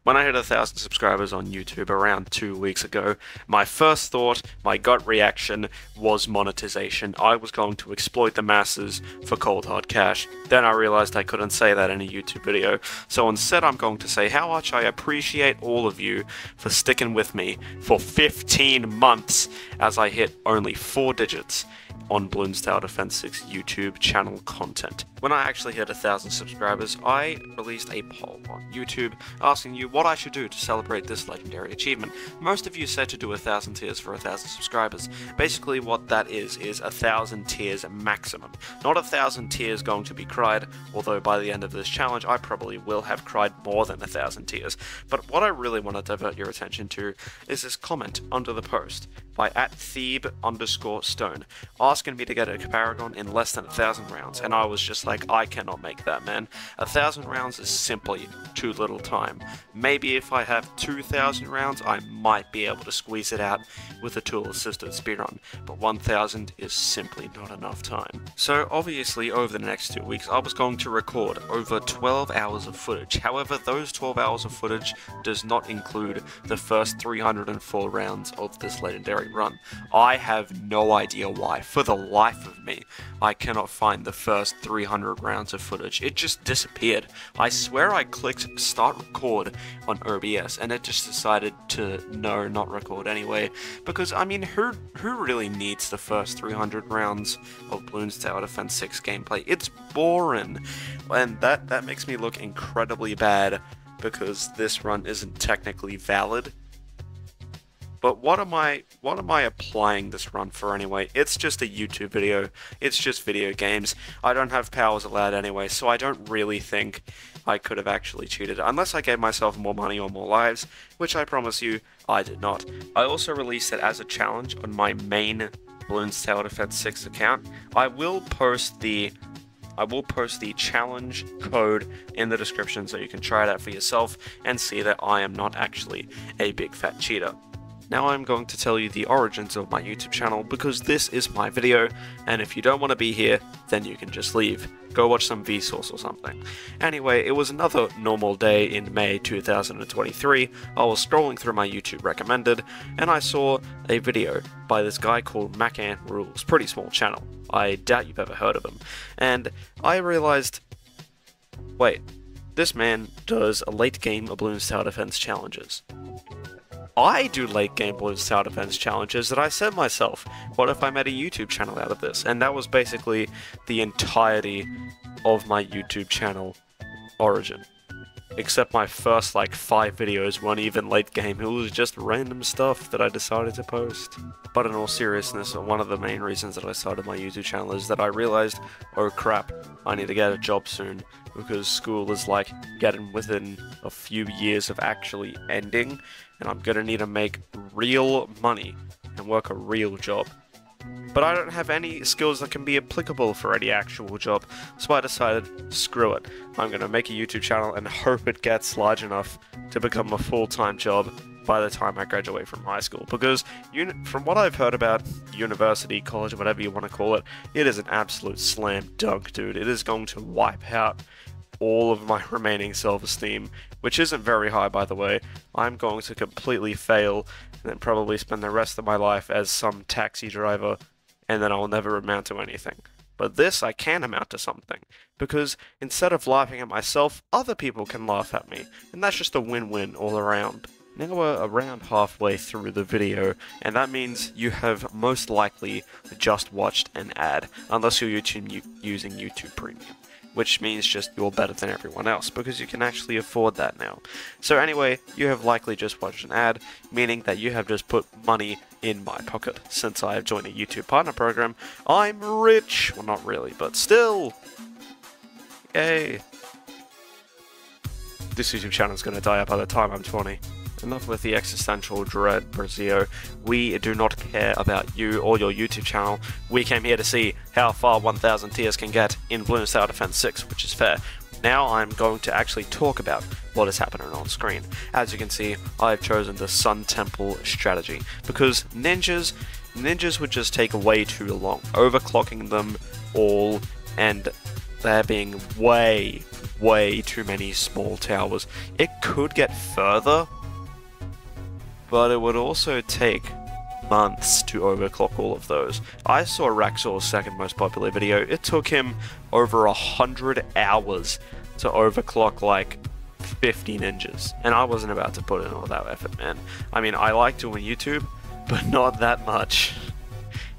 When I hit 1,000 subscribers on YouTube around 2 weeks ago, my first thought, my gut reaction, was monetization. I was going to exploit the masses for cold hard cash. Then I realized I couldn't say that in a YouTube video, so instead I'm going to say how much I appreciate all of you for sticking with me for 15 months as I hit only 4 digits on Bloons Tower Defense 6 YouTube channel content. When I actually hit 1,000 subscribers, I released a poll on YouTube asking you what I should do to celebrate this legendary achievement. Most of you said to do 1,000 tiers for 1,000 subscribers. Basically what that is 1,000 tiers maximum. Not 1,000 tears going to be cried, although by the end of this challenge I probably will have cried more than 1,000 tears. But what I really want to divert your attention to is this comment under the post by @Thebe_Stone asking me to get a Paragon in less than 1,000 rounds, and I was just like, I cannot make that, man. 1,000 rounds is simply too little time. Maybe if I have 2,000 rounds, I might be able to squeeze it out with a tool-assisted speedrun, but 1,000 is simply not enough time. So obviously over the next 2 weeks I was going to record over 12 hours of footage. However, those 12 hours of footage does not include the first 304 rounds of this legendary run. I have no idea why. For the life of me, I cannot find the first 300 rounds of footage. It just disappeared. I swear I clicked start record on OBS and it just decided to not record anyway, because I mean, who really needs the first 300 rounds of Bloons Tower Defense 6 gameplay? It's boring, and that makes me look incredibly bad because this run isn't technically valid. But what am I applying this run for anyway? It's just a YouTube video. It's just video games. I don't have powers allowed anyway, so I don't really think I could have actually cheated, unless I gave myself more money or more lives, which I promise you, I did not. I also released it as a challenge on my main Bloons Tower Defense 6 account. I will post the challenge code in the description so you can try it out for yourself and see that I am not actually a big fat cheater. Now I'm going to tell you the origins of my YouTube channel, because this is my video, and if you don't want to be here, then you can just leave. Go watch some Vsauce or something. Anyway, it was another normal day in May 2023. I was scrolling through my YouTube recommended, and I saw a video by this guy called Macan Rules. Pretty small channel. I doubt you've ever heard of him. And I realized, wait, this man does a late game Bloons Tower Defense challenges. I do late game Bloons Tower Defense challenges that I set myself. What if I made a YouTube channel out of this? And that was basically the entirety of my YouTube channel origin. Except my first like 5 videos weren't even late game, it was just random stuff that I decided to post. But in all seriousness, one of the main reasons that I started my YouTube channel is that I realized, oh crap, I need to get a job soon, because school is like getting within a few years of actually ending, and I'm gonna need to make real money and work a real job. But I don't have any skills that can be applicable for any actual job, so I decided, screw it, I'm gonna make a YouTube channel and hope it gets large enough to become a full-time job by the time I graduate from high school, because from what I've heard about university, college, whatever you want to call it, it is an absolute slam dunk, dude. It is going to wipe out all of my remaining self-esteem, which isn't very high, by the way. I'm going to completely fail and then probably spend the rest of my life as some taxi driver, and then I'll never amount to anything. But this, I can amount to something, because instead of laughing at myself, other people can laugh at me, and that's just a win-win all around. Now we're around halfway through the video, and that means you have most likely just watched an ad, unless you're using YouTube Premium, which means just you're better than everyone else, because you can actually afford that now. So anyway, you have likely just watched an ad, meaning that you have just put money in my pocket. Since I have joined a YouTube partner program, I'm rich! Well, not really, but still! Yay! This YouTube channel is going to die up by the time I'm 20. Enough with the existential dread, Brazio. We do not care about you or your YouTube channel. We came here to see how far 1000 tiers can get in Bloons Tower Defense 6, which is fair. Now I'm going to actually talk about what is happening on screen. As you can see, I've chosen the Sun Temple strategy, because ninjas would just take way too long, overclocking them all, and there being way way too many small towers. It could get further, but it would also take months to overclock all of those. I saw Raxor's second most popular video. It took him over 100 hours to overclock like 50 ninjas, and I wasn't about to put in all that effort, man. I mean, I like doing YouTube, but not that much.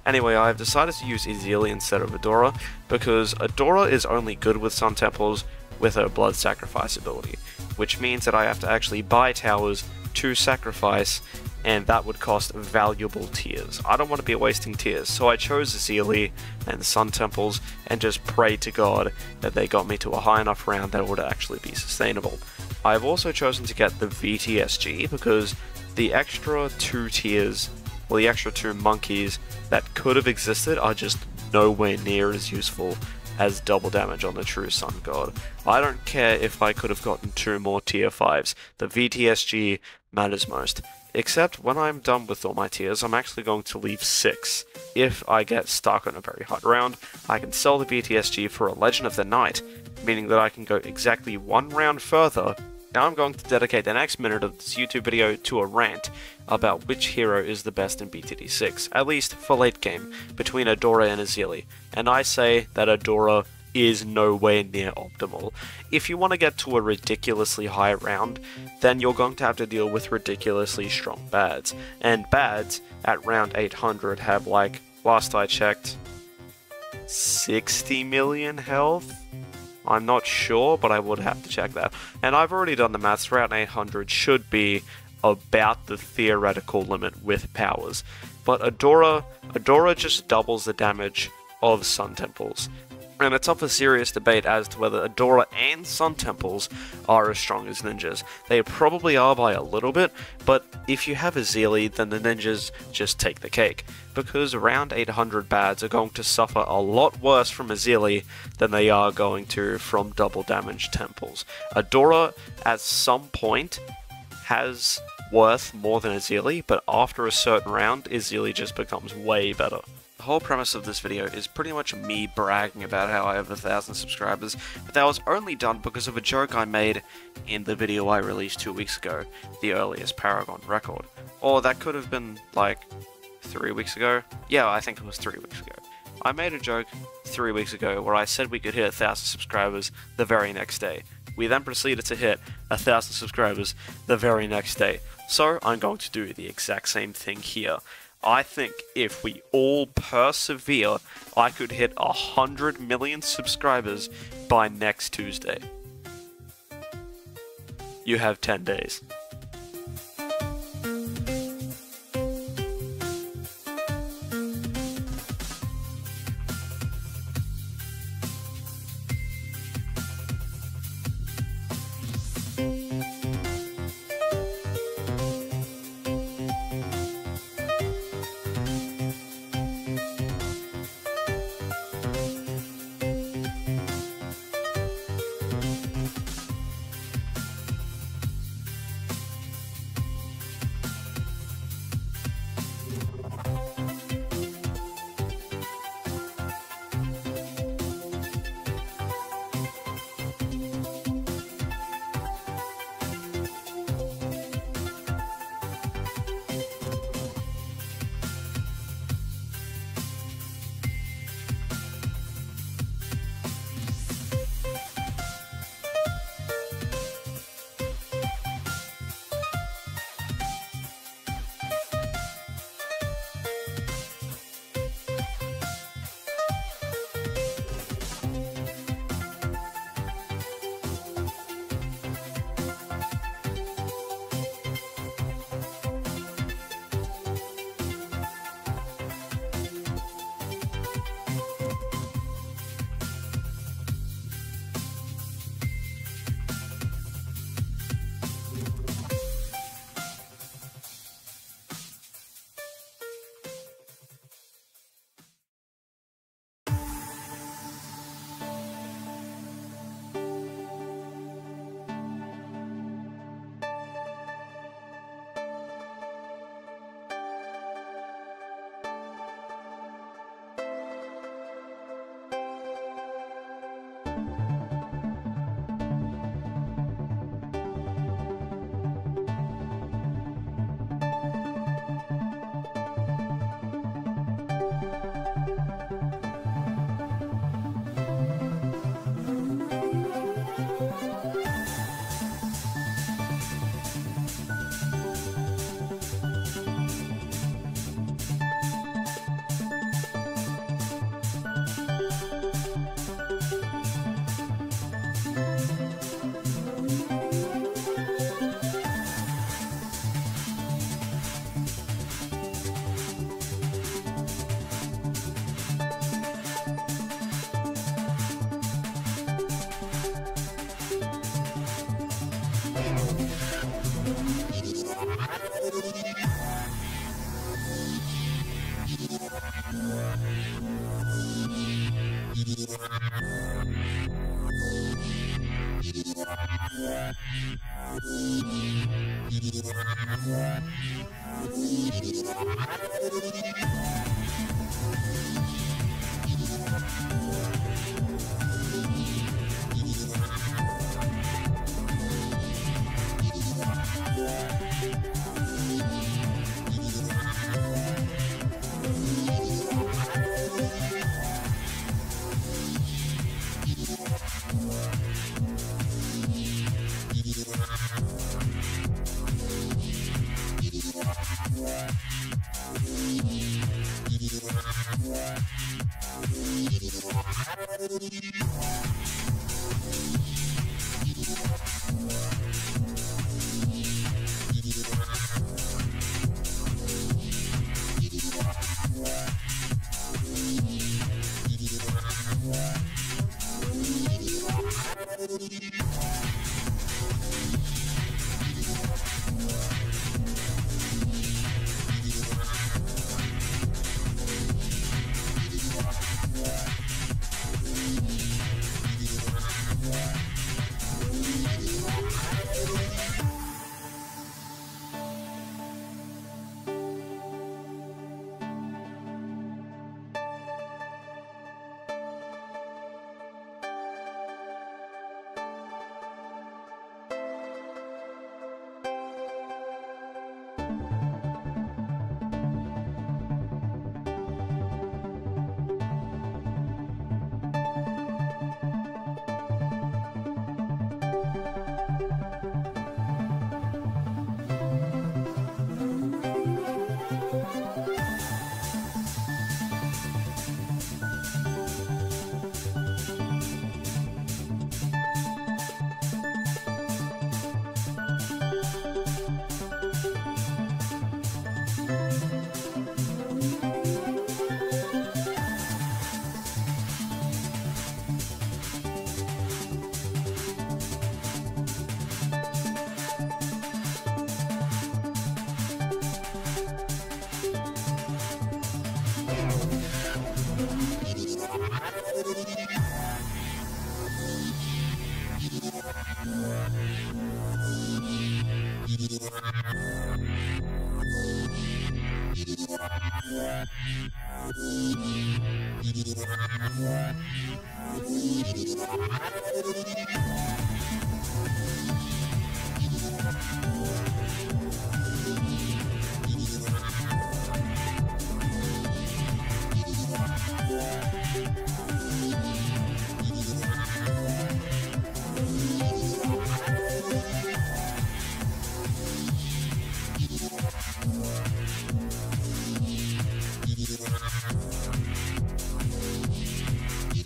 Anyway, I've decided to use Ezili instead of Adora, because Adora is only good with Sun Temples with her Blood Sacrifice ability, which means that I have to actually buy towers to sacrifice, and that would cost valuable tears. I don't want to be wasting tears, so I chose Ezili and Sun Temples and just prayed to God that they got me to a high enough round that it would actually be sustainable. I've also chosen to get the VTSG because the extra 2 tiers, well, the extra 2 monkeys that could have existed are just nowhere near as useful as double damage on the true Sun God. I don't care if I could have gotten 2 more tier 5s, the VTSG matters most. Except when I'm done with all my tiers, I'm actually going to leave 6. If I get stuck on a very hard round, I can sell the VTSG for a Legend of the Night, meaning that I can go exactly 1 round further. Now I'm going to dedicate the next minute of this YouTube video to a rant about which hero is the best in BTD6, at least for late game, between Adora and Ezili, and I say that Adora is nowhere near optimal. If you want to get to a ridiculously high round, then you're going to have to deal with ridiculously strong bads, and bads at round 800 have, like, last I checked, 60 million health? I'm not sure, but I would have to check that. And I've already done the maths. Round 800 should be about the theoretical limit with powers. But Adora just doubles the damage of Sun Temples. And it's up for serious debate as to whether Adora and Sun Temples are as strong as ninjas. They probably are by a little bit, but if you have Ezili, then the ninjas just take the cake. Because around 800 bads are going to suffer a lot worse from Ezili than they are going to from double damage temples. Adora, at some point, has worth more than Ezili, but after a certain round, Ezili just becomes way better. The whole premise of this video is pretty much me bragging about how I have 1,000 subscribers, but that was only done because of a joke I made in the video I released 2 weeks ago, the earliest Paragon record. Or that could have been, like, 3 weeks ago? Yeah, I think it was 3 weeks ago. I made a joke 3 weeks ago where I said we could hit 1,000 subscribers the very next day. We then proceeded to hit 1,000 subscribers the very next day. So I'm going to do the exact same thing here. I think if we all persevere, I could hit 100 million subscribers by next Tuesday. You have 10 days.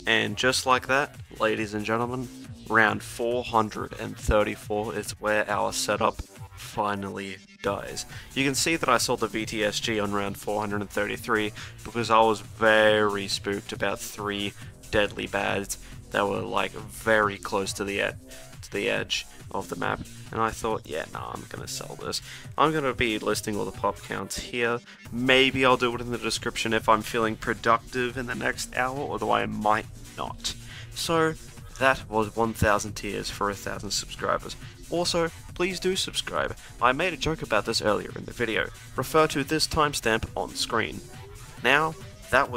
And just like that, ladies and gentlemen, round 434 is where our setup finally dies. You can see that I saw the VTSG on round 433 because I was very spooked about 3 deadly bads that were like very close to the edge of the map, and I thought, yeah, nah, I'm gonna sell this. I'm gonna be listing all the pop counts here. Maybe I'll do it in the description if I'm feeling productive in the next hour, although I might not. So that was 1,000 tiers for 1,000 subscribers. Also, please do subscribe. I made a joke about this earlier in the video. Refer to this timestamp on screen. Now, that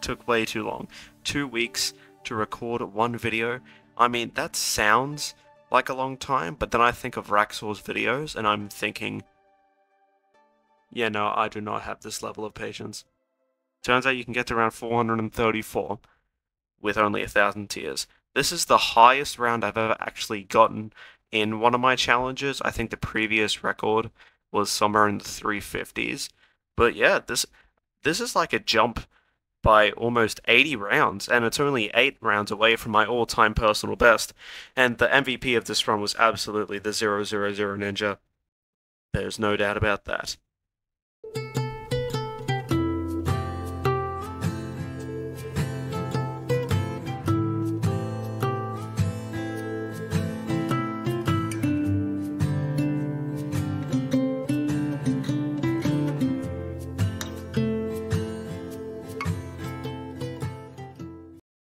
took way too long. 2 weeks to record one video. I mean, that sounds like a long time, but then I think of Raxor's videos, and I'm thinking, yeah, no, I do not have this level of patience. Turns out you can get to around 434 with only 1,000 tiers. This is the highest round I've ever actually gotten in one of my challenges. I think the previous record was somewhere in the 350s. But yeah, this is like a jump by almost 80 rounds, and it's only 8 rounds away from my all-time personal best, and the MVP of this run was absolutely the 000 Ninja. There's no doubt about that.